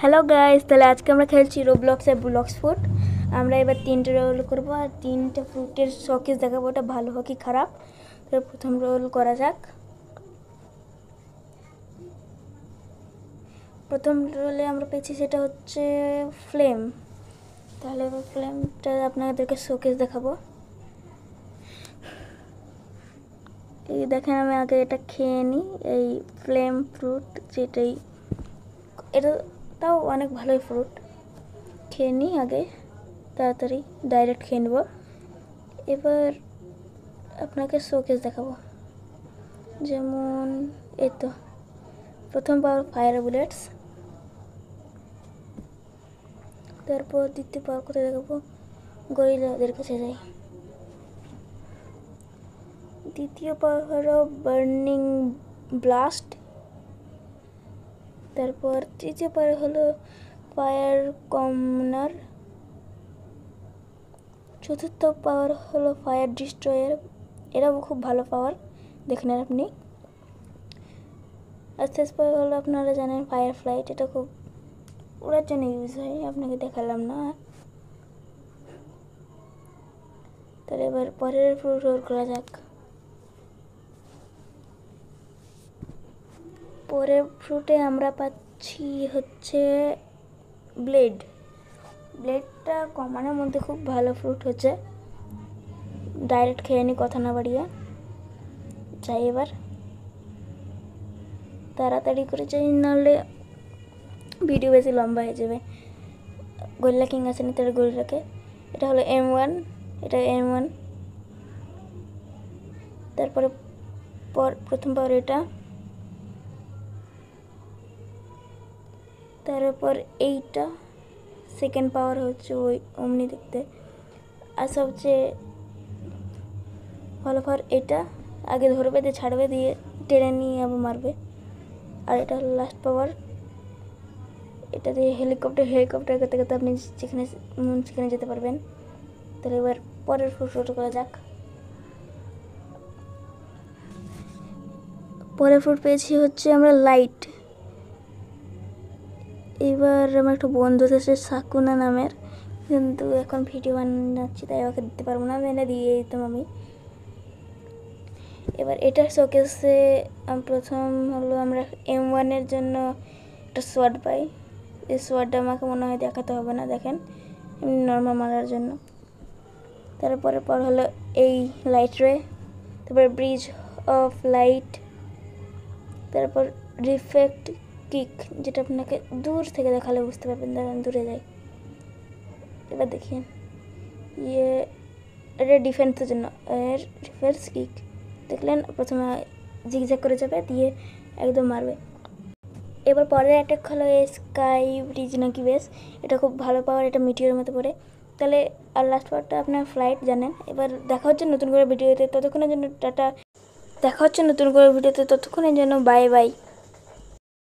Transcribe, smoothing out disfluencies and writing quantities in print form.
Hello guys, তাহলে আজকে আমরা খেলছি রোবলক্সের ব্লক্স ফুড। আমরা এবার 3টে রোল করবো আর 3টে ফ্রুটের শোকেস দেখাবো, ওটা ভালো হোক কি খারাপ। তো প্রথম রোল করা যাক। প্রথম রোলে আমরা পেয়েছি সেটা হচ্ছে ফ্লেম। তাহলে এবার ফ্লেমটা আপনাদেরকে শোকেস দেখাবো। এই দেখেন, আমি আগে এটা খেয়ে নিই, এই ফ্লেম ফ্রুট যেটাই, এটা তাও অনেক ভালোই ফ্রুট। খেয়ে নিই আগে, তাড়াতাড়ি ডাইরেক্ট খেয়ে নেব। এবার আপনাকে শোকেস দেখাবো, যেমন এই তো প্রথম পাওয়ার ফায়ার বুলেটস, তারপর দ্বিতীয় পাওয়ার কোথায় দেখাবো, গরিলাদের কাছে যাই। দ্বিতীয় পাওয়ার হলো বার্নিং ব্লাস্ট, তারপর তৃতীয় পাওয়ার হলো ফায়ার কমনার, চতুর্থ পাওয়ার হলো ফায়ার ডিস্ট্রয়ার, এটাও খুব ভালো পাওয়ার, দেখে নেন আপনি। আর শেষ পাওয়ার হলো আপনারা জানেন ফায়ার ফ্লাইট, এটা খুব ওড়ার জন্য ইউজ হয়, আপনাকে দেখালাম না। তাহলে এবার পরের ফ্রুট রোল করা যাক। পরের ফ্রুটে আমরা পাচ্ছি হচ্ছে ব্লেডটা কমানোর মধ্যে খুব ভালো ফ্রুট হচ্ছে। ডাইরেক্ট খেয়ে নি কথা না বাড়িয়ে, চাই এবার তাড়াতাড়ি করে চাই, নাহলে ভিডিও বেশি লম্বা হয়ে যাবে। গরিলা কিং আছে নি, তার গরিলাকে, এটা হলো M1, এটা M1। তারপরে প্রথম পাওয়ার এটা, তারপর এইটা সেকেন্ড পাওয়ার হচ্ছে ওই অমনি দেখতে। আর সবচেয়ে ভালো পাওয়ার এটা, আগে ধরবে দিয়ে ছাড়বে, দিয়ে টেনে নিয়ে আবার মারবে। আর এটা হলো লাস্ট পাওয়ার, এটা দিয়ে হেলিকপ্টার করতে করতে আপনি যেখানে সেখানে যেতে পারবেন। তাহলে এবার পরের ফ্রুট করা যাক। পরের ফ্রুট পেয়েছি হচ্ছে আমরা লাইট। এবার আমার একটা বন্ধু আছে সাকুনা নামের, কিন্তু এখন ভিডিও বানাচ্ছি তাই ওকে দিতে পারবো না, এনে দিয়ে দিতাম আমি। এবার এটার শোকেসে প্রথম হলো আমরা M1-এর জন্য একটা সোয়ার্ড পাই। এই সোয়ার্ডটা আমাকে মনে হয় দেখাতে হবে না, দেখেন এমনি নর্মাল মারার জন্য। তারপরে হলো এই লাইট রে, তারপর ব্রিজ অফ লাইট, তারপর রিফ্লেক্ট কিক, যেটা আপনাকে দূর থেকে দেখালে বুঝতে পারবেন, দাঁড়ান দূরে যাই। এবার দেখিয়ে এটা ডিফেন্সের জন্য, এর ডিফেন্স কিক দেখলেন, প্রথমে জিগজ্যাগ করে যাবে দিয়ে একদম মারবে। এবার পরের অ্যাটাক হলো স্কাই ব্রিজ নাকি বেশ, এটা খুব ভালো পাওয়ার, এটা মিটিওর মতো পড়ে। তাহলে আর লাস্ট পাওয়ারটা আপনার ফ্লাইট জানেন। এবার দেখা হচ্ছে নতুন করে ভিডিওতে, ততক্ষণের জন্য টাটা। দেখা হচ্ছে নতুন করে ভিডিওতে, ততক্ষণের জন্য বাই বাই।